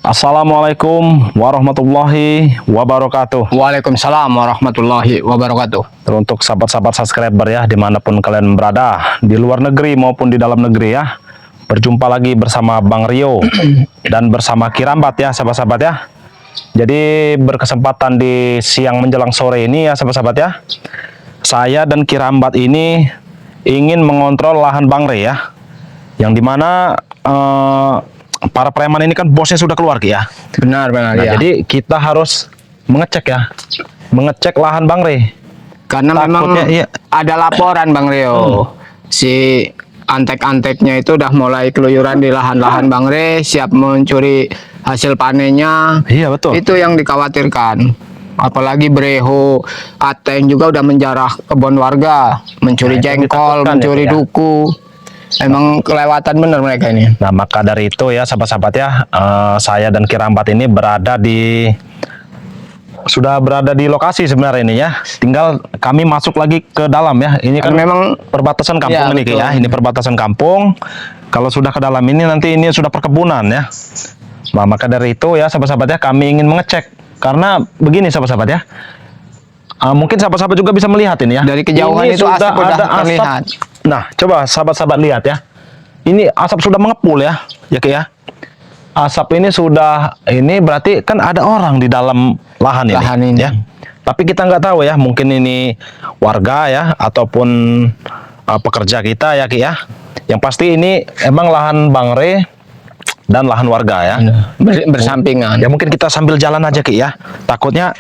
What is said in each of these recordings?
Assalamualaikum warahmatullahi wabarakatuh. Waalaikumsalam warahmatullahi wabarakatuh. Untuk sahabat-sahabat subscriber ya, dimanapun kalian berada, di luar negeri maupun di dalam negeri ya, berjumpa lagi bersama Bang Rio dan bersama Kirambat ya sahabat-sahabat ya. Jadi berkesempatan di siang menjelang sore ini ya sahabat-sahabat ya, saya dan Kirambat ini ingin mengontrol lahan Bang Rio ya, yang dimana para preman ini kan bosnya sudah keluar ya. Benar Nah, ya. jadi kita harus mengecek ya, mengecek lahan Bang Rio. Karena memang Takutnya, iya. ada laporan Bang Rio, si antek-anteknya itu udah mulai keluyuran di lahan-lahan Bang Rio, siap mencuri hasil panennya. Iya betul. Itu yang dikhawatirkan. Apalagi Breho, Ateng juga udah menjarah kebun warga, mencuri Nah, itu jengkol, ditakutkan mencuri ya. duku. Emang kelewatan bener mereka ini. Nah, maka dari itu ya sahabat-sahabat ya, saya dan Kirambat ini sudah berada di lokasi sebenarnya ini ya. Tinggal kami masuk lagi ke dalam ya. Ini kan memang perbatasan kampung ya, ini Ki, betul. ya. Ini perbatasan kampung. Kalau sudah ke dalam ini nanti ini sudah perkebunan ya. Nah, maka dari itu ya sahabat-sahabat ya, kami ingin mengecek. Karena begini sahabat-sahabat ya. Mungkin sahabat-sahabat juga bisa melihat ini ya. Dari kejauhan ini itu sudah asap udah ada terlihat. Nah, coba sahabat-sahabat lihat ya. Ini asap sudah mengepul ya, ya Ki ya. Asap ini sudah, ini berarti kan ada orang di dalam lahan ini, ya. Tapi kita nggak tahu ya, mungkin ini warga ya, ataupun pekerja kita ya Ki ya. Yang pasti ini emang lahan Bang Rio dan lahan warga ya. Bersampingan. Ya mungkin kita sambil jalan aja Ki ya. Takutnya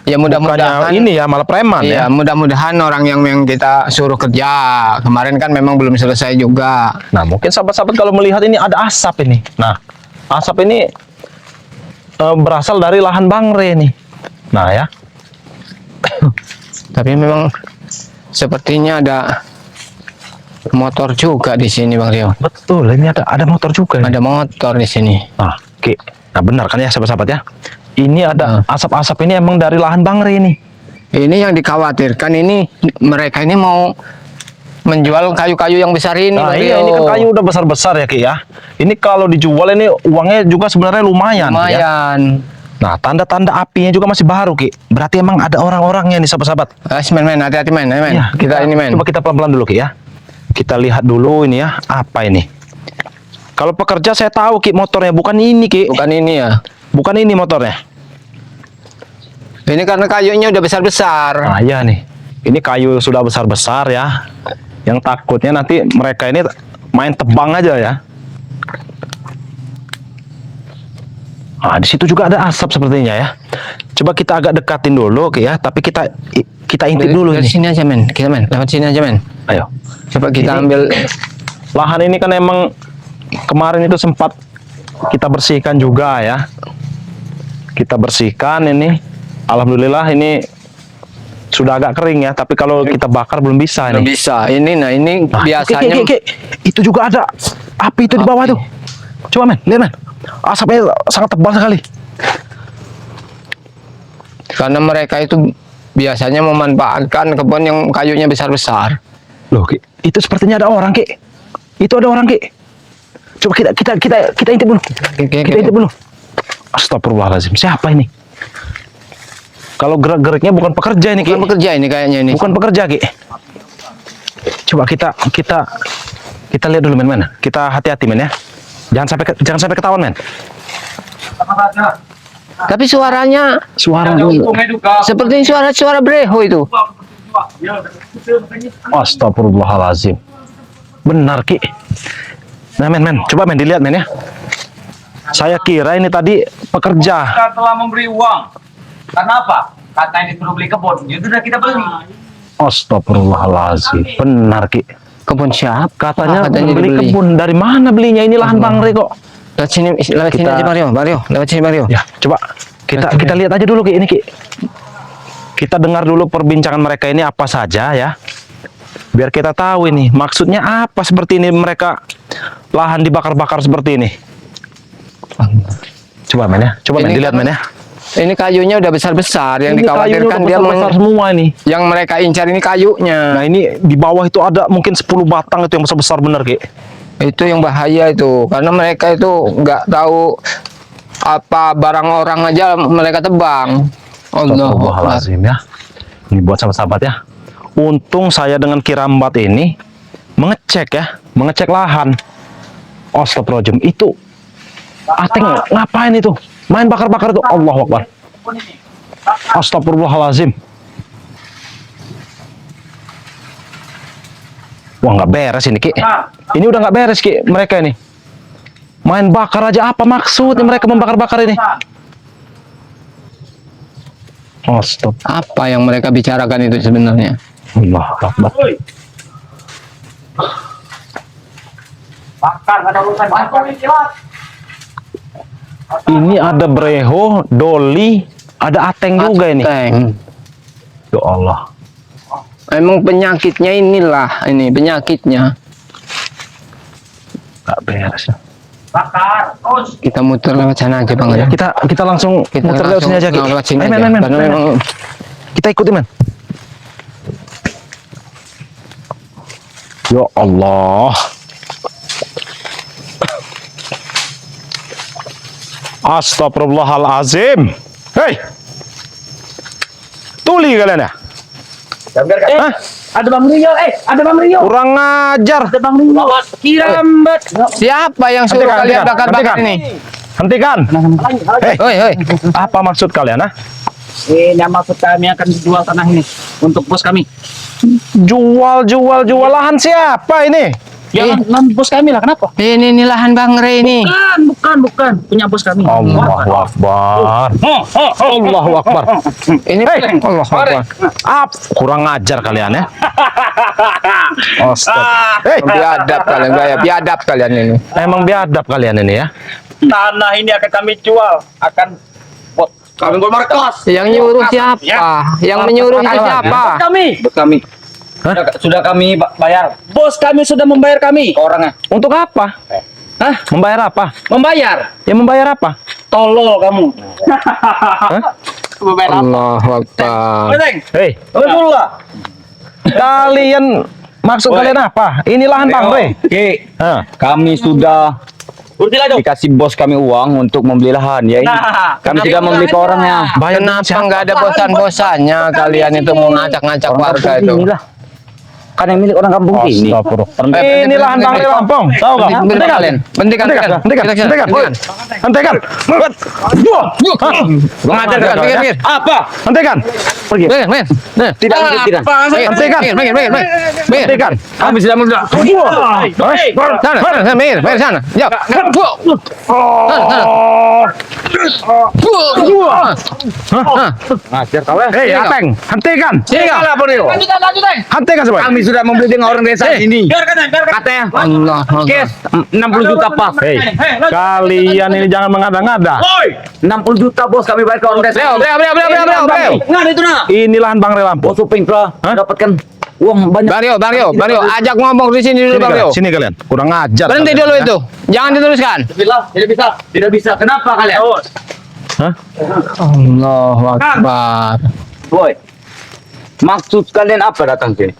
Ya mudah-mudahan ini ya malah preman ya. iya, mudah-mudahan orang yang kita suruh kerja kemarin kan memang belum selesai juga. Nah, mungkin sahabat-sahabat kalau melihat ini ada asap ini. Nah, asap ini berasal dari lahan Bang Rio nih. Nah, ya. Tapi memang sepertinya ada motor juga di sini Bang Rio. Betul, ini ada motor juga. Ada motor di sini. Nah, oke. Nah, benar kan ya sahabat-sahabat ya? Ini ada asap-asap ini emang dari lahan Bang Rio nih. Ini yang dikhawatirkan ini mereka ini mau menjual kayu-kayu yang besar ini. Nah, Bang iya, Rio. ini kan kayu udah besar-besar ya Ki ya. Ini kalau dijual ini uangnya juga sebenarnya lumayan. Ki, ya. Lumayan. Nah, tanda-tanda apinya juga masih baru Ki. Berarti emang ada orang-orangnya nih sahabat-sahabat. Men, hati-hati men. Ya, Kita ini men. Coba kita pelan-pelan dulu Ki ya. Kita lihat dulu ini ya, apa ini? Kalau pekerja saya tahu Ki, motornya bukan ini Ki. Bukan ini ya. Bukan ini motornya. Ini karena kayunya udah besar-besar. Nah, iya nih. Ini kayu sudah besar-besar ya. Yang takutnya nanti mereka ini main tebang aja ya. Nah, di situ juga ada asap sepertinya ya. Coba kita agak dekatin dulu Ki ya, tapi kita intip dulu dari ini. sini aja men. Kita men, lewat sini aja men. Ayo. Coba kita Ini- ambil. Lahan ini kan emang kemarin itu sempat kita bersihkan juga ya. Kita bersihkan ini. Alhamdulillah ini sudah agak kering ya. Tapi kalau kita bakar belum bisa Nggak nih. bisa. Ini Nah, biasanya Ki, itu juga ada api itu di bawah Api. tuh. Coba men, lihat men. Asapnya sangat tebal sekali. karena mereka itu biasanya memanfaatkan kebun yang kayunya besar-besar. Loh, Ki, itu sepertinya ada orang Ki. Itu ada orang Ki. Coba kita intip dulu. Kita intip dulu. Astagfirullahaladzim, siapa ini? Kalau gerak-geriknya bukan pekerja ini Ki. Bukan pekerja ini kayaknya ini. Bukan pekerja Ki. Coba kita lihat dulu men. Kita hati-hati men ya. Jangan sampai ketahuan men. Tapi suaranya seperti suara Breho itu. Astagfirullahaladzim. Benar Ki. Nah men, coba men dilihat men ya. Saya kira ini tadi pekerja. Kita telah memberi uang. Karena apa? Katanya disuruh beli kebun. Ya sudah kita beli. Astagfirullahaladzim. Benar Ki. Kebun siapa? Katanya beli dibeli. kebun. Dari mana belinya? Ini lahan Bang Rio kok. Lewat sini Kita- aja Mario. Lewat sini Mario. Ya, coba kita lihat aja dulu Ki ini Ki. Kita dengar dulu perbincangan mereka ini apa saja ya. Biar kita tahu ini maksudnya apa seperti ini mereka lahan dibakar-bakar seperti ini. Coba men ya. Coba men Ini dilihat men ya. Ini kayunya udah besar-besar yang Ini kayunya dikhawatirkan udah dia besar semua ini. yang mereka incar ini kayunya. Nah, ini di bawah itu ada mungkin 10 batang itu yang besar-besar bener Ki. Itu yang bahaya itu, karena mereka itu nggak tahu apa barang orang aja mereka tebang. Allah. Astagfirullahaladzim ya. Ini buat sahabat-sahabat ya. Untung saya dengan Kirambat ini mengecek lahan. Astagfirullahaladzim, itu Ateng ngapain itu? Main bakar-bakar itu. Allahu Akbar. Astagfirullahaladzim. Wah, nggak beres ini, Ki. Ini udah nggak beres, Ki, mereka ini. Main bakar aja, apa maksudnya mereka membakar-bakar ini? Astagfirullah. Apa yang mereka bicarakan itu sebenarnya? Allahu Akbar. Bakar, nggak ada urusan bakar. Ini ada Breho, Doli, ada Ateng juga ini. Ateng. Ya Allah. Emang penyakitnya inilah, ini penyakitnya. Gak beres ya. Bakar, terus. Kita muter lewat sana aja Bang ya. Kita langsung Kita muter lewat langsung sini aja, Ki. lewat sini Ayo, aja. men. Karena memang Kita ikutin, men. Ya Allah. Astagfirullahalazim. Hei. Tuli kalian ya? Hah? Ada Bang Rio, ada Bang Rio. Kurang ngajar. Ada Bang Rio. Kirambat. siapa yang suruh kalian bakar-bakar ini? Hentikan. Hei, Hoi. apa maksud kalian, ah? Ini maksud kami akan dijual tanah ini untuk bos kami. Jual lahan siapa ini? Ya, non bos kami lah, kenapa? Ini lahan Bang Re ini. Bukan. Punya bos kami. Allahu Akbar. Allahu Akbar. Ini Allah Akbar. Kurang ngajar kalian ya. Astaga. Hei, Biadab kalian, biadab kalian ini. emang biadab kalian ini ya. Tanah ini akan kami jual, akan buat kami buat markas. Yang nyuruh siapa? Yang menyuruh itu siapa? Bos kami. Sudah kami bayar. Bos kami sudah membayar kami ke orangnya. Untuk apa? Hah? Membayar apa? Membayar. Ya membayar apa? Tolol kamu. Membayar apa? Allahu Akbar. Teng. Hei, Betul lah. kalian maksud Oi. kalian apa? Ini lahan Bang Re. Oke, Hah? kami sudah Urti lagi. dikasih bos kami uang untuk membeli lahan ya ini. Nah, Kami kenapa sudah membeli ke lahannya? orangnya. Bayar Kenapa siapa? nggak ada bosan-bosannya kalian itu mau ngacak-ngacak warga itu? Inilah. Kan yang milik orang kampung sini. Astagfirullah. Ini lahan Bang Re Lampung. Tahu nggak? Hentikan kalian. Hentikan. Hentikan. Ngajar kan? Minggir. Apa? Hentikan. Pergi. Minggir. Tidak tidak. Hentikan. Hentikan. Kami sudah membeli. Sana, minggir sana. Jauh. Ngajar kau ya. Hei, Ateng, hentikan. Lanjut, Teng. Hentikan semua. Kami sudah membeli dengan orang desa ini. Biarkan. Katanya Allah. cash 60 juta pas. Hei, kalian ini jangan mengada-ngada. 60 juta bos kami bayar ke orang desa. Beliau. Nggak ada itu nah. Ini lahan Bang Re Lampung. Bos Uping telah Hah? mendapatkan uang banyak. Bang Rio, ajak ngomong di sini dulu Bang Rio. Sini kalian. Kurang ajar. Berhenti kalian, dulu ya. itu. Jangan diteruskan. Tidak bisa. Kenapa kalian? Hah? Allahu Akbar. Boy, maksud kalian apa datang sini?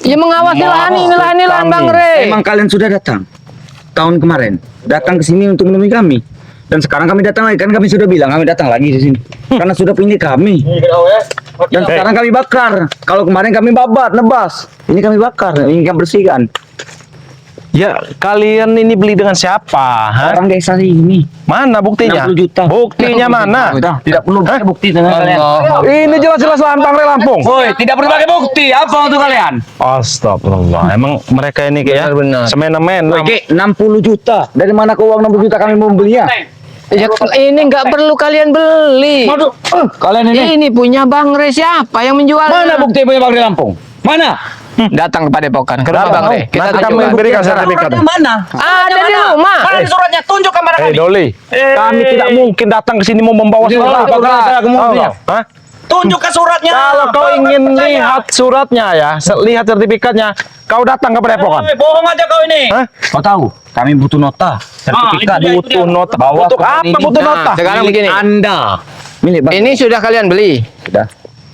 Ya mengawasi lahan ini lahan Bang Re. Emang kalian sudah datang tahun kemarin, datang ke sini untuk menemui kami. Dan sekarang kami datang lagi, kan kami sudah bilang kami datang lagi di sini. Karena sudah punya kami. Dan sekarang kami bakar. Kalau kemarin kami babat, nebas. Ini kami bakar, ini kami bersihkan. Ya, kalian ini beli dengan siapa? Hah? Orang desa ini. Mana buktinya? 60 juta. Buktinya mana? Sudah, tidak perlu pakai bukti dengan kalian. Allah. Ini jelas-jelas lahan Bang Re Lampung. Woi, tidak perlu pakai bukti. Apa untuk kalian? Astagfirullah. Emang mereka ini kayak Benar-benar. semena-mena. Oke, 60 juta. Dari mana ke uang 60 juta kami mau belinya? Ya, ini nggak perlu kalian beli. Kalian Ini punya Bang Re, siapa yang menjual? mana bukti punya Bang Di Lampung? Mana? Datang ke Padepokan, ke rumah Bang Re. Kita Nanti kami tunjukkan. berikan sertifikatnya. Mana? Ada di rumah. Mana suratnya? Tunjuk kepada Hei kami. Doli, kami tidak mungkin datang ke sini mau membawa surat. Saya Tahu nggak? Hah? Tunjuk ke suratnya. Kalau kau ingin lihat suratnya ya, lihat sertifikatnya, kau datang ke Padepokan. Bohong aja kau ini. Hah? Kau tahu? Kami butuh nota, sertifikat. itu dia. Butuh nota. Bawa Untuk ke apa sini. butuh Nah, nota? sekarang Milik begini. Anda. Milik Bang. Ini sudah kalian beli. Sudah.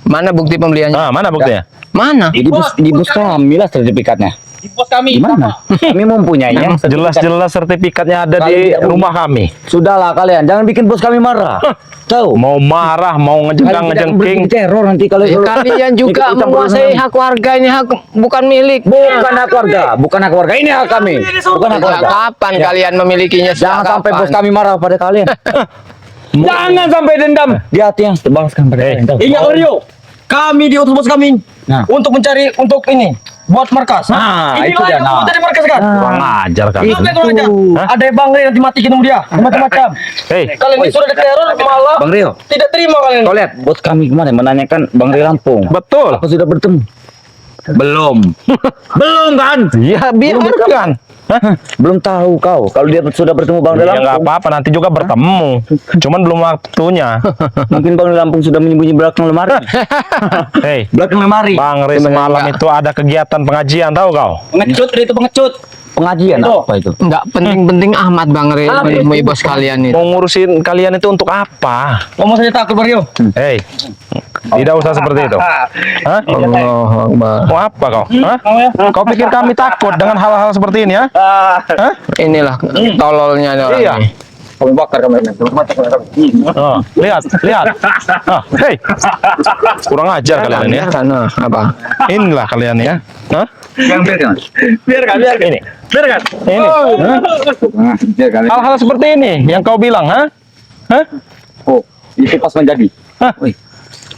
Mana bukti pembeliannya? Mana buktinya? Mana? Di bus kami lah sertifikatnya. di pos kami. Gimana? Kami mempunyainya. Jelas-jelas sertifikatnya ada di rumah kami. Sudahlah kalian, jangan bikin bos kami marah. Tahu? Mau marah, mau ngejengking. Teror nanti kalau Kalian juga menguasai hak warga, ini hak bukan milik. Bukan hak warga, bukan hak warga. Ini hak kami. Bukan hak Sejak warga. kapan kalian memilikinya? Jangan Sejak sampai kapan? bos kami marah pada kalian. Jangan sampai dendam di hati yang terbalaskan pada kalian. Tahu? Ingat Mario, kami diutus bos kami Nah. untuk mencari untuk ini buat markas. Nah, Inilah itu dia, yang nah. mau cari markas kan? Kurang ajar kalian. Apa itu aja? Hah? Ada Bang Rey nanti matikin dia, macam-macam. Hei, Kalian ini sudah diteror malah Bang Rio, tidak terima kalian. kau lihat bos kami kemarin menanyakan Bang Rio Lampung. betul. Apa sudah bertemu? Belum. Belum kan? Ya biarkan. Hah? Belum tahu kau. Kalau dia sudah bertemu Bang Rio Ya nggak Lampung, apa-apa, nanti juga bertemu. Cuman belum waktunya. mungkin Bang Rio Lampung sudah menyembunyi belakang lemari. Hei, Belakang lemari. Bang Rey semalam itu ada kegiatan pengajian, tahu kau? Pengecut itu pengecut. Pengajian Itu. apa itu? Nggak penting-penting amat Bang Rey menemui bos kalian itu. Mau ngurusin kalian itu untuk apa? Ngomong saja takut Mario. Hei, tidak usah seperti itu. Hah? Allah Akbar. Mau apa kau? Hah? Kau pikir kami takut dengan hal-hal seperti ini ya? Hah? Inilah tololnya nih orang Iya. ini. Kami bakar kami. Oh, lihat. Ah, hei, kurang ajar kalian ini ya. Sana apa? Inilah kalian ya. Hah? Yang biarkan. Biarkan. Ini. Ini. Hah? Biarkan. Hal-hal seperti ini yang kau bilang, ha? Hah? Oh, itu pas menjadi. Hah? Wih.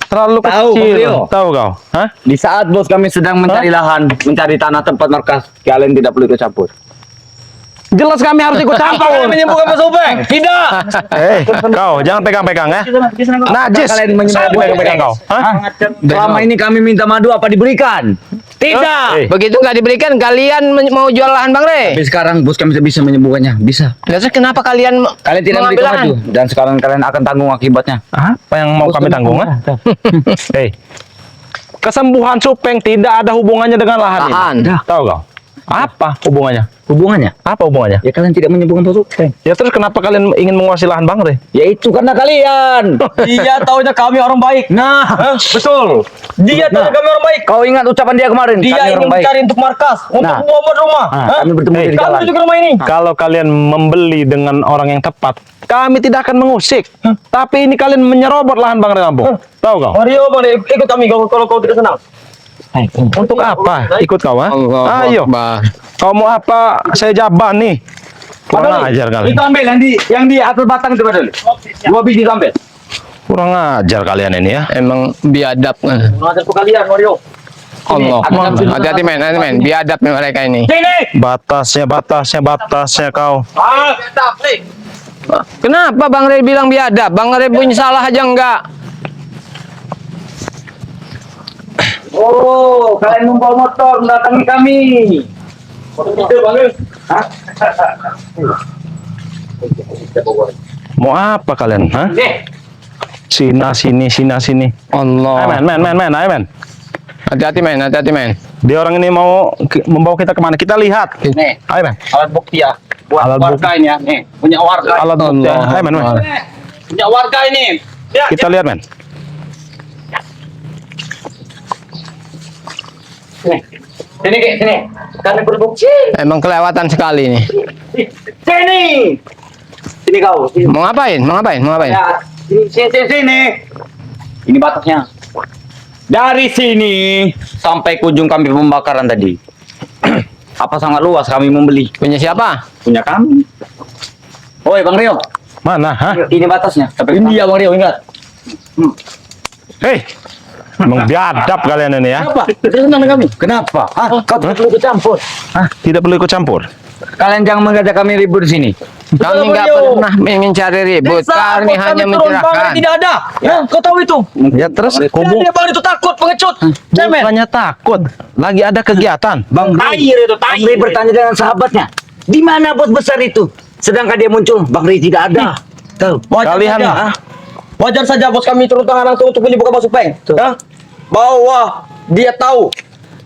Terlalu Tahu, Bang kecil. Rio. Tahu kau? Hah? Di saat bos kami sedang mencari lahan, mencari tanah tempat markas, kalian tidak perlu ikut campur. Jelas kami harus ikut campur. Kalian menyembuhkan Mas Obeng? Tidak. Kau jangan pegang-pegang ya. Najis. Kalian menyembah Pegang-pegang kau. Hah? Selama ini kami minta madu apa diberikan? Tidak. Eh, Begitu nggak diberikan, kalian mau jual lahan Bang Rey. Tapi sekarang bos kami tidak bisa menyembuhkannya. Bisa. Nah, terus kenapa kalian Kalian tidak mengambil memberikan lahan? madu dan sekarang kalian akan tanggung akibatnya. apa yang mau kami tanggung? Ha? Hei, kesembuhan Supeng tidak ada hubungannya dengan lahan Lahan. ini. Tahu kau? Apa hubungannya? Hubungannya? Apa hubungannya? Ya kalian tidak menyembuhkan bos Supeng. Ya terus kenapa kalian ingin menguasai lahan Bang Rey? Ya itu karena kalian. Dia taunya kami orang baik. Nah, Betul. Dia tahu kami orang baik. kau ingat ucapan dia kemarin? Dia Kami ingin orang baik. mencari untuk markas, untuk Nah. membuat rumah. Nah, Hah? kami bertemu di Kami jalan. menuju ke rumah ini. Kalau kalian membeli dengan orang yang tepat, kami tidak akan mengusik. Tapi ini kalian menyerobot lahan Bang Rey Lampung. Tahu kau? Mario, Bang, ikut kami kalau kau tidak senang. Untuk apa? Ikut kau, ha? Allah Ayo. Akbar. Kau mau apa? Saya jaban nih. Kurang ajar kalian. Itu ambil yang di atas batang itu padahal. 2 biji ambil. Kurang ajar kalian ini ya. Emang biadab. Mengajar kalian, Mario. Allah. Hati-hati men, biadab nih mereka ini. Sini. Batasnya kau. Kenapa Bang Rey bilang biadab? Bang Rey punya salah aja enggak? Oh, kalian membawa motor mendatangi kami. Mau apa kalian? Hah? Sini. Allah. Ayo men. Ayo men. Hati-hati men. Dia orang ini mau membawa kita kemana? Kita lihat. Nih, Ayo men. alat bukti ya. Buat Alat warga ini ya. Nih, punya warga. Alat bukti. Allah. Ayo men. Punya warga ini. Ya, Kita lihat men. sini, Ki, sini. Kami berbukti. Emang kelewatan sekali nih. Sini. Sini kau. Sini. Mau ngapain? Ya, sini. Ini batasnya. Dari sini sampai ke ujung kami pembakaran tadi. Apa sangat luas kami membeli. Punya siapa? Punya kami. Oi, Bang Rio. Mana? Hah? Ini batasnya. Sampai ini ya, Bang Rio, ingat. Hei. Emang biadab kalian ini ya. Kenapa? Tidak senang dengan kami. Kenapa? Kau tidak perlu ikut campur. Tidak perlu ikut campur. Kalian jangan mengajak kami ribut di sini. Kami nggak pernah ingin cari ribut. Kami hanya mencerahkan. Tidak ada. Ya, kau tahu itu. Ya terus Dia Bang itu takut, pengecut. Cemen. bukannya takut. Lagi ada kegiatan. Bang Air itu, Bang Ray bertanya dengan sahabatnya. Di mana bos besar itu? Sedangkan dia muncul, Bang Ray tidak ada. Tahu? Wajar Kalian- saja. Wajar saja bos kami turun tangan langsung untuk menyembuhkan Mas Upeng. Ya? Bahwa dia tahu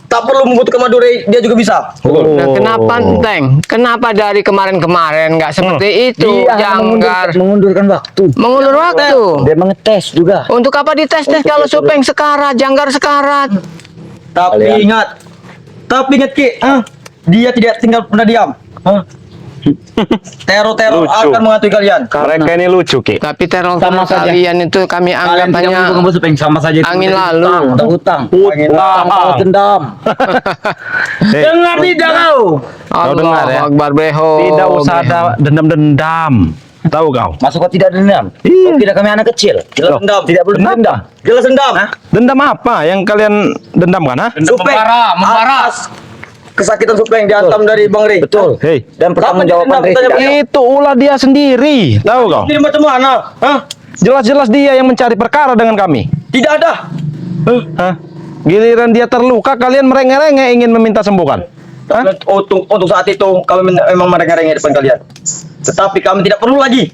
tak perlu membutuhkan Madure, dia juga bisa. Nah, kenapa Teng? Kenapa dari kemarin-kemarin nggak seperti itu? Dia Janggar. mengundurkan waktu. Mengulur waktu. Dia mengetes juga. Untuk apa dites-tes kalau Supeng sekarat, Janggar sekarat? Tapi ingat Ki, dia tidak tinggal pernah diam. Hah? Teror-teror Lucu. akan menghantui kalian. Mereka ini lucu, Ki. Tapi teror Sama saja. kalian itu kami anggap Kalian tidak hanya mau Bos Upeng, sama saja itu angin menjadi lalu. Hutang. Hutang. Balas dendam. Hei, Dengar tidak kau? Kau dengar ya? Akbar Beho. tidak usah ada dendam-dendam. Tahu kau? Masuk kau tidak dendam? Iya. Kau tidak kami anak kecil. Jelas dendam. Tidak perlu Kenapa? dendam. Jelas dendam. Dendam apa yang kalian dendamkan, ha? Supeng atas kesakitan Supeng dihantam dari Bang Rey. Betul. Hei, Dan pertanggungjawaban Apa yang Rey dendam? tidak. itu ulah dia sendiri. Tahu kau? Ini macam mana? Hah? Jelas-jelas dia yang mencari perkara dengan kami. Tidak ada. Hah? Giliran dia terluka, kalian merengek-rengek ingin meminta sembuhkan. Hah? Untuk saat itu kami memang merengek-rengek depan kalian. Tetapi kami tidak perlu lagi.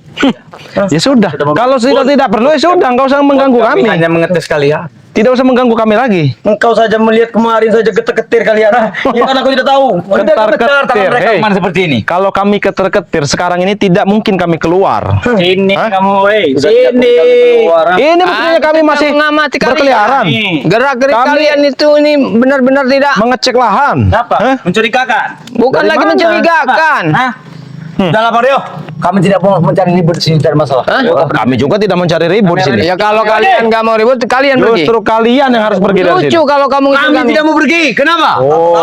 Ya sudah. Kalau sudah tidak perlu, ya sudah. Enggak usah mengganggu kami. hanya mengetes kalian. Tidak usah mengganggu kami lagi. Engkau saja melihat kemarin saja getar-getir kalian. Ya kan aku tidak tahu. Ketar-ketir. Mereka Hei, kemana seperti ini? kalau kami ketar-ketir sekarang ini tidak mungkin kami keluar. Sini Hah? kamu, weh. Sini. Ini buktinya kami masih mengamati kalian. berkeliaran, Gerak-gerik Kami- kalian itu ini benar-benar tidak mengecek lahan. Apa? Hah? Mencurigakan? bukan Dari lagi mana? mencurigakan. Hah? Dalam Mario. Kami tidak mau mencari ribut di sini, tidak ada masalah. Hah? Kami juga tidak mencari ribut di sini. Ya kalau kalian nggak mau ribut, kalian pergi. Justru kalian yang harus pergi dari Lucu sini. kalau kamu ngikut Kami kami. tidak mau pergi. Kenapa? Oh,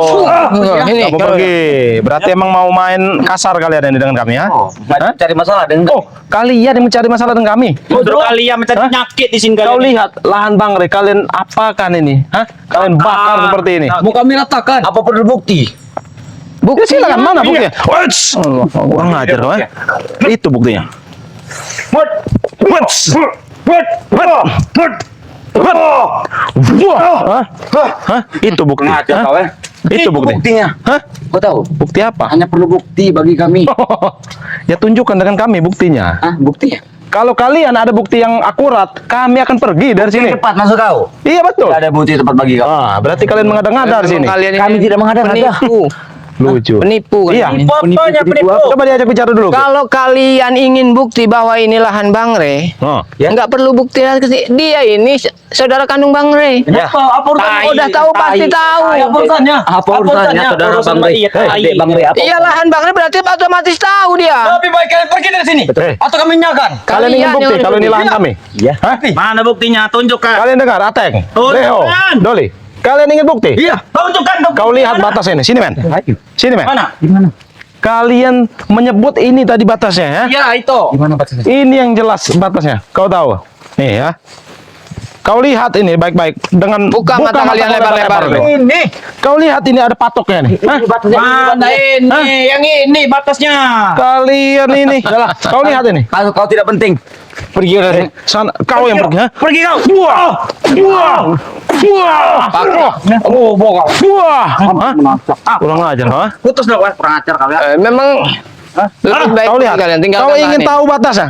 Ini kamu pergi. Berarti emang mau main kasar kalian ini dengan kami, ya? Hah? Cari masalah dengan Oh, kalian yang mencari masalah dengan kami. Justru kalian mencari Hah? penyakit di sini Kau kalian. lihat lahan Bang Rey, kalian apakan ini? Hah? Kalian bakar seperti ini. Mau kami ratakan. apa perlu bukti? Ya silakan, mana buktinya? Wats! Kurang ajar kau, ya? Itu buktinya. Wats! Hah? Hah? Itu bukti. Ngajar Hah? kau, ya? Itu bukti. Buktinya. Hah? Kau tahu? Bukti apa? Hanya perlu bukti bagi kami. Ya tunjukkan dengan kami buktinya. Ah, buktinya. Kalau kalian ada bukti yang akurat, kami akan pergi dari sini. Cepat masuk kau. Iya betul. Tidak ada bukti tempat bagi kau. Ah, berarti kalian mengada-ngada di sini. Kalian Kami ini tidak mengada-ngada. penipu. Lucu. Penipu kan Iya. ini. Penipu. Coba diajak bicara dulu. Kalau kalian ingin bukti bahwa ini lahan Bang Rey, Oh. Ya. nggak perlu bukti lagi. Dia ini saudara kandung Bang Rey. Apa urusannya? Udah tahu pasti tahu. Apa urusannya? Apa urusannya saudara Urusan Bang Rey? iya, tai. Dek Bang Rey apa? Iya lahan Bang Rey berarti otomatis tahu dia. Lebih baik kalian pergi dari sini. Betul. Atau kami nyalakan. Kalian ingin Kalian bukti yang kalau ini lahan Iya. kami? Ya. Hah? Mana buktinya? Tunjukkan. Kalian dengar, Ateng, Tunjukkan. Leo, Doli. Kalian ingin bukti? Iya. Tunjukkan dong. Kau lihat batas ini. Sini, men. Sini, men. Mana? Gimana? Kalian menyebut ini tadi batasnya, ya? Ya itu. Gimana batasnya? Ini yang jelas batasnya. Kau tahu? Nih, ya. Kau lihat ini baik-baik dengan Buka mata kalian kau lebar-lebar. tuh. Ini. Kau lihat ini ada patoknya nih. Hah? Mana ini? Yang ini batasnya. Kalian ini. Kau lihat ini. Kalau kau tidak penting, pergi dari sini. Sana, kau yang pergi, ha? Pergi kau. Wah, wah, wah, Oh, bokal. wah, hah? Kurang ajar, ha? Putus dong, kurang ajar kau ya. Memang lebih baik Kau lihat, kalian tinggalkan kau lahan ingin ini. tahu batasnya?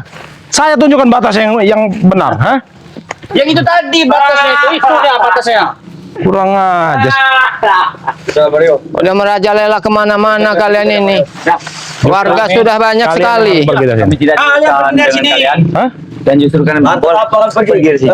Saya tunjukkan batas yang benar, ha? Yang itu tadi batasnya itu dia batasnya. Kurang ajar. Udah merajalela kemana-mana kalian ini. Warga sudah banyak Kalian sekali. harus pergi dari sini. Kami tidak Ah, yang bisa pergi dari dengan sini. kalian. Hah? Dan justru kalian Apa harus pergi? dari sini.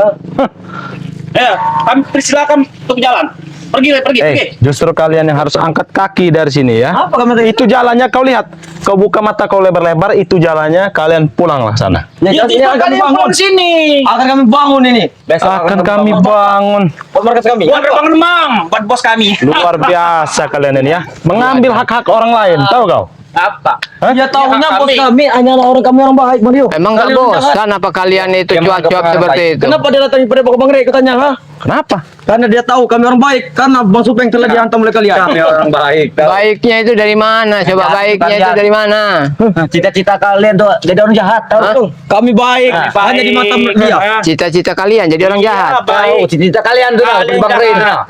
Ya, kami persilakan untuk jalan. Pergi, pergi. Justru kalian yang harus angkat kaki dari sini, ya. Apa kamu tadi? Itu jalannya kau lihat. Kau buka mata kau lebar-lebar, itu jalannya. Kalian pulanglah sana. Ya, itu akan kalian bangun. pulang sini. Akan kami bangun ini. Akan kami bangun. Buat markas kami. Buat bangun Mang, buat bos kami. Luar biasa kalian ini, ya. Mengambil hak-hak orang lain, tahu kau? Apa? Hah? Ya tahunya Ya, bos kami. kami hanyalah orang kami orang baik, Mario. Emang nggak Kalian jahat. bosan apa kalian itu Yang menganggap cuap-cuap orang seperti baik. itu? Kenapa dia datang pada Bang Rey katanya, ha? Kenapa? Karena dia tahu kami orang baik. Karena Bang Supeng telah dihantam oleh kalian. Kami orang baik. Baiknya itu dari mana? Coba Jahat, baiknya bukan itu jahat. dari mana? Nah, cita-cita kalian tuh jadi orang jahat, tahu Hah? tuh? Kami baik, Nah, hanya di mata baik. dia. Cita-cita kalian jadi orang jahat. Iya, baik. Tahu cita-cita kalian tuh, Kalian seperti Bang Rey tuh. jahat.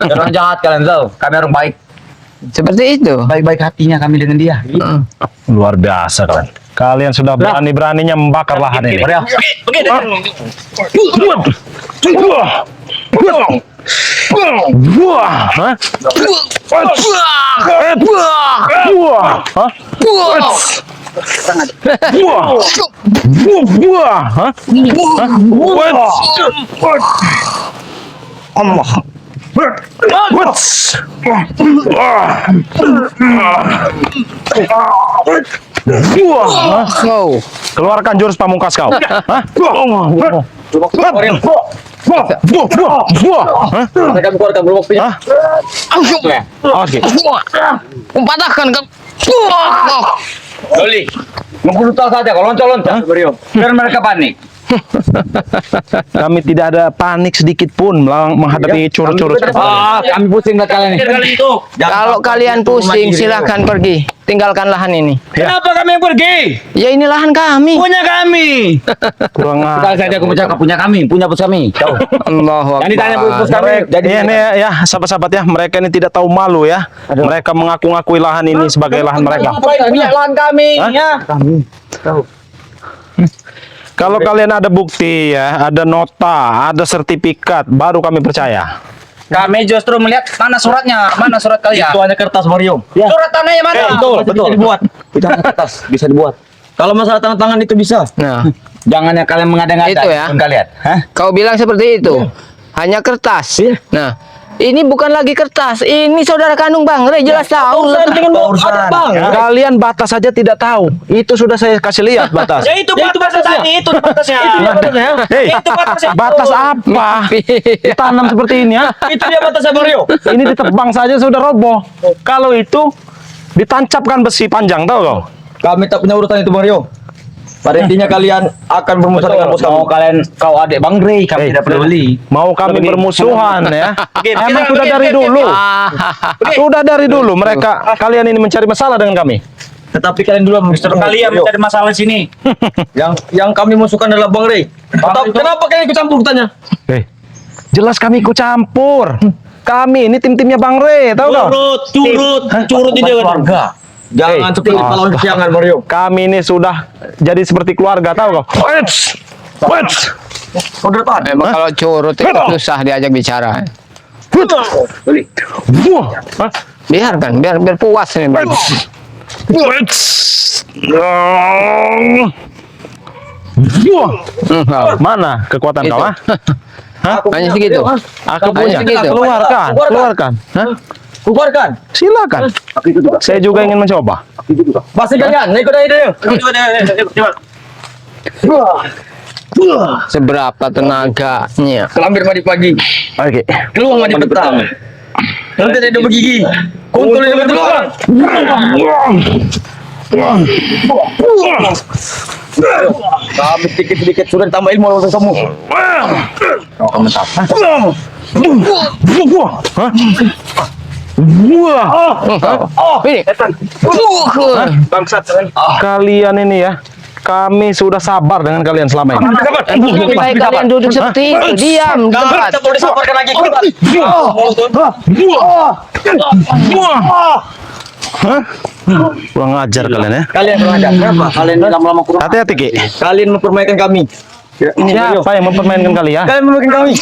Jadi orang jahat kalian tahu. Kami orang baik. Seperti itu. Baik-baik hatinya kami dengan dia. Heeh. Luar biasa kalian. Kalian sudah berani-beraninya membakar lahan ini. Mario. Pergi. Wah, hah? Wah, hah? Wah, hah? Allah. Wuts. Oh, Keluarkan jurus pamungkas kau. Hah? Mereka keluarkan belum waktunya. Hah? Oke. patahkan kan. Doli, membunuh saja kalau loncat-loncat. Biar mereka panik. Kami tidak ada panik sedikit pun menghadapi curut-curut. Kami pusing lihat kalian Biar ini. kali itu. Kalau kalian pusing, silahkan pergi. Tinggalkan lahan ini. Kenapa kami yang pergi? Ya ini lahan kami. Punya kami. Kurang Sekali saja aku bicara punya kami, punya bos kami. Tahu? Allahu Yang ditanya bos Akbar. kami. Jadi Iya nih ya, sahabat-sahabat ya, mereka ini tidak tahu malu ya. Mereka mengaku-ngakui lahan ini sebagai lahan mereka. punya lahan kami. Hah? Ya. Kalau kalian ada bukti ya, ada nota, ada sertifikat, baru kami percaya. Kami justru melihat mana suratnya, mana surat kalian. Itu hanya kertas Mario. Surat tanahnya mana? Betul, Bisa betul. dibuat. Itu hanya kertas, bisa dibuat. Kalau masalah tanda tangan itu bisa. Nah, Jangan yang kalian mengada-ngada. Itu ya. Kalian. Hah? kau bilang seperti itu. Hanya kertas. Nah, ini bukan lagi kertas. Ini saudara kandung Bang Rey, jelas tahu. Urusan. Bang. Kalian batas saja tidak tahu. Itu sudah saya kasih lihat batas. Ya itu batasnya tadi, itu batasnya. Hei, Itu batasnya. batas apa? Ditanam seperti ini ya. Itu dia batasnya Mario. Ini ditebang saja sudah roboh. Kalau itu ditancapkan besi panjang, tahu kau? Kami tak punya urutan itu Mario. Pada intinya kalian akan bermusuhan dengan bos Mau kamu. kalian, kau adik Bang Rey, kami tidak peduli. Mau kami bermusuhan ya. Emang Oke, sudah oke, dari oke, dulu. oke. Sudah dari dulu mereka kalian ini mencari masalah dengan kami. Tetapi kalian dulu Justru kalian Mario. mencari masalah di sini. Yang kami musuhkan adalah Bang Rey. Atau kenapa kalian ikut campur tanya? Jelas kami ikut campur. Kami ini tim-timnya Bang Rey, tahu kau? Curut ini Keluarga. Jangan seperti pahlawan kesiangan Mario. Kami ini sudah jadi seperti keluarga, tahu kau? Wets! Wets! Kau di depan. Memang kalau curut itu susah diajak bicara. Hah? Biarkan, biar puas nih Bang. Wets! Mana kekuatan Itu. kau, ah? Hah? Hanya segitu. Aku Hanya punya. segitu. Keluarkan, keluarkan. Hah? Keluarkan. Silakan. Saya juga ingin mencoba. Pasti kalian. Ikut aja dulu. Seberapa tenaganya. Kelambir mandi pagi. Oke. Keluar mandi petang. Nanti ada begigi. Kuntul ini betul. Kami sedikit-sedikit sudah tambah ilmu lawan kamu. Ini. Kalian ini ya, kami sudah sabar dengan kalian selama ini. Lebih baik kalian duduk seperti itu. Diam di tempat. Kita boleh disabarkan lagi. Kurang ajar kalian ya. Kalian kurang ajar. Kenapa? Kalian lama-lama kurang. Hati-hati Ki. Kalian mempermainkan kami. Ini Mario. Siapa yang mempermainkan kalian? Kalian mempermainkan kami.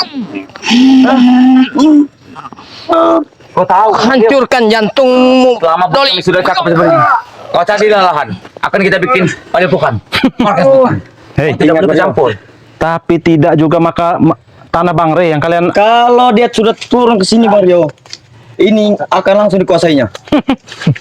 Kau tahu? Hancurkan jantungmu. Selama bos Doli. kami sudah cakap seperti ini. Kau carilah lahan. Akan kita bikin padepokan. Markas bukan. Hei, Tidak perlu bercampur. tapi tidak juga tanah Bang Rey yang kalian Kalau dia sudah turun ke sini Mario, ini akan langsung dikuasainya.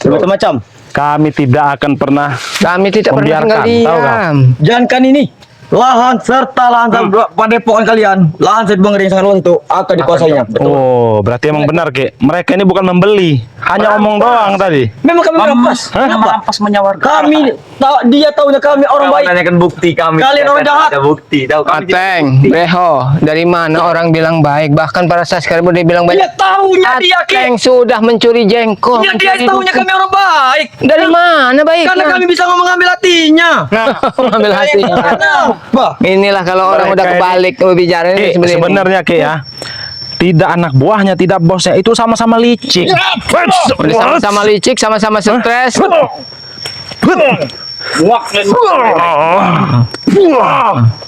Macam-macam. kami tidak akan pernah Kami tidak pernah tinggal Membiarkan, tahu nggak? diam. Jangankan ini, lahan serta lahan padepokan kalian, lahan set Bang Rey yang sangat luas itu akan dikuasainya. Oh, berarti emang benar Ki. Mereka ini bukan membeli, hanya omong doang tadi. Memang kami merampas. Merampas menyawarkan. Kami dia tahunya kami orang baik. Tanyakan bukti kami. Kalian orang jahat. Ada bukti. Tahu kami. Ateng, Breho, dari mana orang bilang baik? Bahkan para subscriber dia bilang baik. Dia tahunya dia Ateng sudah mencuri jengkol. Dia mencuri tahunya buku. kami orang baik. Dari mana baik? Karena kami bisa mengambil hatinya. mengambil hatinya. Kenapa? Inilah kalau orang Mereka udah ini- kebalik bicara ini seperti ini. Sebenarnya Ki ya, tidak anak buahnya, tidak bosnya, itu sama-sama licik. Udah sama-sama licik, sama-sama stres.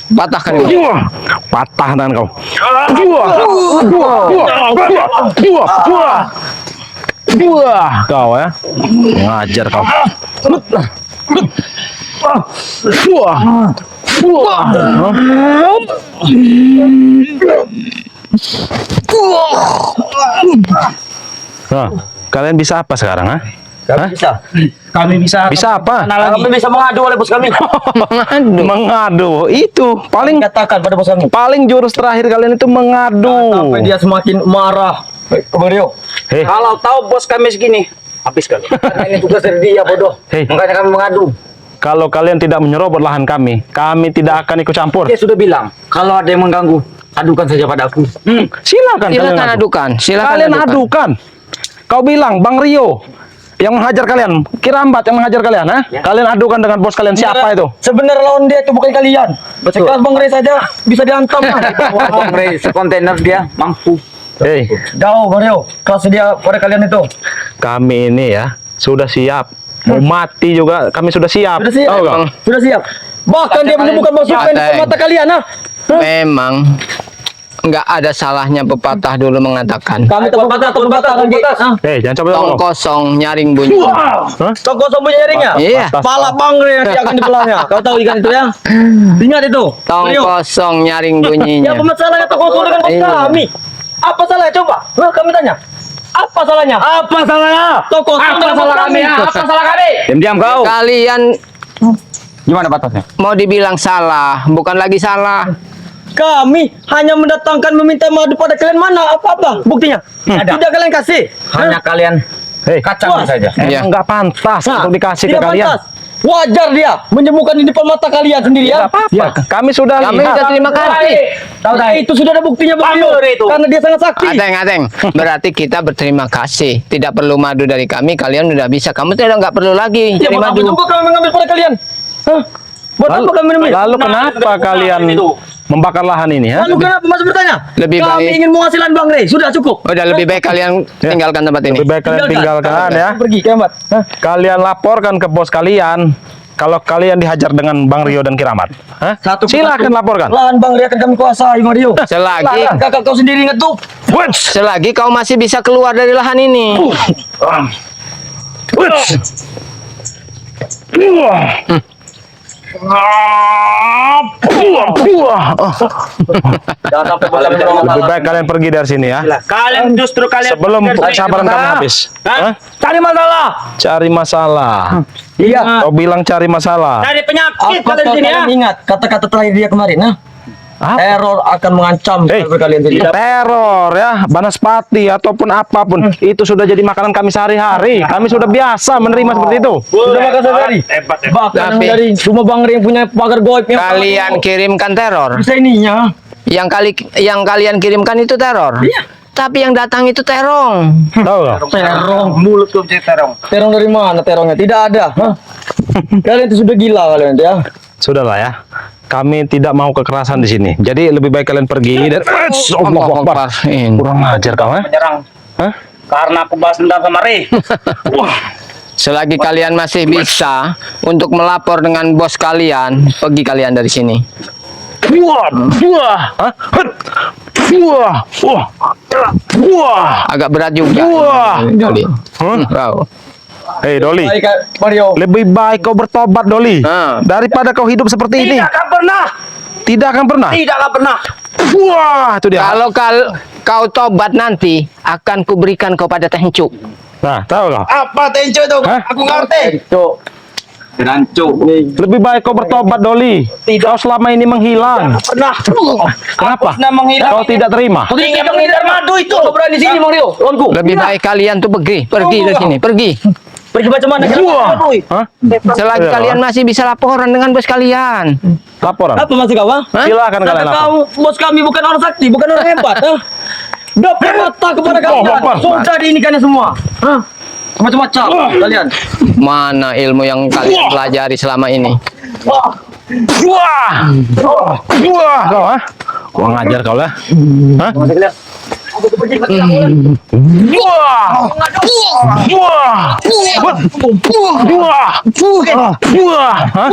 Patahkan ini. Patah tangan kau. Kau ya, ngajar kau. Nah, kalian bisa apa sekarang, ha? Hah? Bisa. Kami bisa. Bisa apa? Kami bisa mengadu oleh bos kami. Mengadu. Itu paling Katakan pada bos kami. paling jurus terakhir kalian itu mengadu. Sampai dia semakin marah. Bang Rio. Hei, Kalau tahu bos kami segini, habis kali. Karena ini tugas dari dia bodoh. hei, Makanya kami mengadu. kalau kalian tidak menyerobot lahan kami tidak akan ikut campur. Dia sudah bilang, kalau ada yang mengganggu, adukan saja pada aku. Silakan kalian Silakan adu. adukan. Silakan Kalian adukan. Kau bilang Bang Rio yang menghajar kalian, Kirambat yang menghajar kalian, ha? Kalian adukan dengan bos kalian siapa itu? Sebenarnya lawan dia itu bukan kalian. Sekelas Bang Rio saja bisa dihantam. Wah, Bang Rey, sekontainer dia mampu. Hei, Jauh Bang Rio. Kelas dia pada kalian itu. kami ini ya sudah siap. Mau mati juga kami sudah siap. Sudah siap. Tahu nggak? Sudah siap. Bahkan dia menemukan masukan di Ateng. mata kalian, ha? Memang nggak ada salahnya pepatah dulu mengatakan Kami tak patah kan kita. Hei, jangan coba tong ngomong. kosong nyaring bunyi. Hah? Toko sembunyi nyaringnya. Iya. Pala Bang Rio nanti akan dibelahnya. Kau tahu ikan itu ya? Ingat itu. Tong Rio. kosong nyaring Ya bunyinya. apa masalahnya toko kosong dengan bos Iya. kami? Apa salahnya coba? Nah, kami tanya. Apa salahnya? Apa salahnya? Toko kosong Apa dengan bos salah kami? kami. Apa salah kami? Diam-diam kau. Kalian Gimana batasnya? mau dibilang salah, bukan lagi salah. Kami hanya mendatangkan meminta madu pada kalian mana? Apa-apa? Buktinya? Ada. Tidak kalian kasih. Hanya kalian Hei, kacang Wah. saja. Iya. emang nggak pantas Nah, untuk dikasih ke tidak kalian. pantas. Wajar dia menyembuhkan di depan mata kalian sendiri ya. Tidak apa-apa. Kami sudah Kami lihat. udah terima kasih. Itu sudah ada buktinya Bang Rio. Pandur itu. Karena dia sangat sakti. Ateng. Berarti kita berterima kasih. Tidak perlu madu dari kami, kalian udah bisa. Kamu tidak nggak perlu lagi Ya, cari buat apa madu. juga kami mengambil pada kalian? Hah? Buat apa kami mengambil? Lalu kenapa kalian membakar lahan ini, ha? Lalu kenapa masih bertanya? Lebih kami baik. ingin penghasilan Bang Rey. Sudah cukup. Udah lebih baik kalian tinggalkan tempat ini. Lebih baik kalian tinggalkan ya. Pergi kiamat. Hah? Kalian laporkan ke bos kalian kalau kalian dihajar dengan Bang Rio dan Kiramat. Hah? Satu Silakan laporkan. Lahan Bang Rey akan kami kuasai Bang Rio. Selagi Lahan kakak kau sendiri ngetup. selagi kau masih bisa keluar dari lahan ini. Jangan sampai bos kami Lebih baik kalian pergi dari sini ya. Kalian justru kalian Sebelum kesabaran kami habis. Hah? Cari masalah. Cari masalah. Iya. Kau bilang cari masalah. Cari penyakit Apakah kalian sini ya. kalian ingat kata-kata terakhir dia kemarin? Nah, Apa? teror akan mengancam Hei, kalian tidak. teror ya, banaspati ataupun apapun itu sudah jadi makanan kami sehari-hari. Kami sudah biasa menerima seperti itu. Sudah makan sehari. Hebat. Bahkan yang Tapi- dari rumah Bang Rey yang punya pagar goib yang Kalian kirimkan teror. bisa ininya. Yang kalian kirimkan itu teror. Iya. Tapi yang datang itu terong. Tahu nggak? Terong. Mulut tuh jadi terong. Terong dari mana terongnya? Tidak ada. Hah? Kalian itu sudah gila kalian ya. Sudahlah ya. Kami tidak mau kekerasan di sini. Jadi lebih baik kalian pergi dari Allahu Akbar. Kurang ajar kau ya. Menyerang. Hah? Karena aku balas dendam sama Ray. Selagi kalian masih bisa untuk melapor dengan bos kalian, pergi kalian dari sini. Wah, wah, hah? Hut. Wah, wah, wah. Agak berat juga. Wah. Doli. Hah? Wow. Hei Doli, Baik Mario. lebih baik kau bertobat Doli daripada kau hidup seperti ini. Tidak akan pernah. Tidak akan pernah. Tidak akan pernah. Wah, itu dia. Kalau kau tobat nanti, akan kuberikan kau pada Tehncuk. Nah, tahu kau? Apa tenco itu? Hah? Aku ngerti. Rancu. Lebih baik kau bertobat Doli. Kau selama ini menghilang. Pernah. Kenapa? Sudah menghilang. Kau tidak terima. Ingin menghindar madu itu. Kau berani sini Mario. Lawanku. Lebih baik kalian tuh pergi dari sini, pergi. Pergi macam mana? Wah. Hah? Selagi Iya, kalian masih bisa laporan dengan bos kalian. Laporan. Apa masih kau? Silakan Kata kalian lapor. kau bos kami bukan orang sakti, bukan orang hebat. Hah? Dapat mata kepada kalian. Akbar. Sudah diinikannya semua. Hah? Macam-macam kalian. Mana ilmu yang kalian pelajari selama ini? Wah. Wah, kau ah. Gua ngajar kau lah. Hah? Wah. Wah. Wah. Wah. Hah?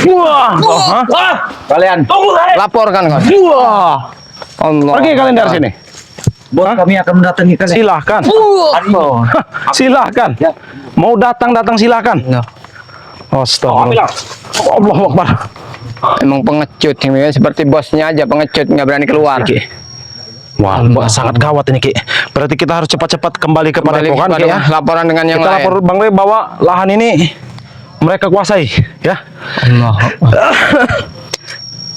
Wah. Hah? Kalian, Laporkan kau. Wah. Allah. Pergi kalian dari sini. bos kami akan mendatangi kalian. Silahkan. Silahkan. Mau datang silahkan. Astagfirullah. Allahu Akbar. Emang pengecut ini, seperti bosnya aja pengecut, nggak berani keluar. Wah, sangat gawat ini Ki. Berarti kita harus cepat-cepat kembali ke Padepokan Ki ya. laporan dengan yang Kita lain. lapor Bang Rey bahwa lahan ini mereka kuasai ya. Allah.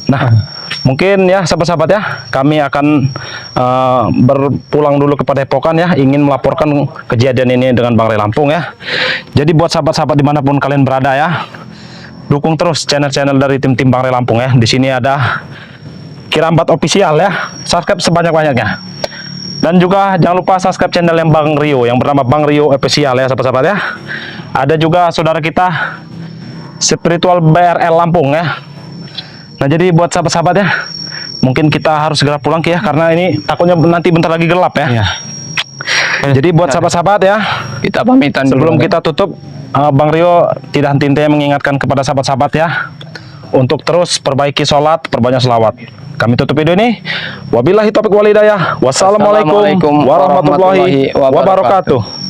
Nah, mungkin ya sahabat-sahabat ya, kami akan berpulang dulu ke Padepokan ya, ingin melaporkan kejadian ini dengan Bang Rey Lampung ya. Jadi buat sahabat-sahabat dimanapun kalian berada ya, dukung terus channel-channel dari tim-tim Bang Rey Lampung ya. Di sini ada Kirambat Official ya, subscribe sebanyak-banyaknya. Dan juga jangan lupa subscribe channel yang Bang Rio yang bernama Bang Rio Official ya sahabat-sahabat ya. Ada juga saudara kita Spiritual BRL Lampung ya. Nah jadi buat sahabat-sahabat ya, mungkin kita harus segera pulang Ki ya, karena ini takutnya nanti bentar lagi gelap ya. Jadi buat sahabat-sahabat ya, Kita pamitan sebelum dulu. kita tutup, Bang Rio tidak henti-hentinya mengingatkan kepada sahabat-sahabat ya, untuk terus perbaiki sholat, perbanyak selawat. Kami tutup video ini. Wabillahi taufiq wal hidayah. Wassalamualaikum warahmatullahi wabarakatuh.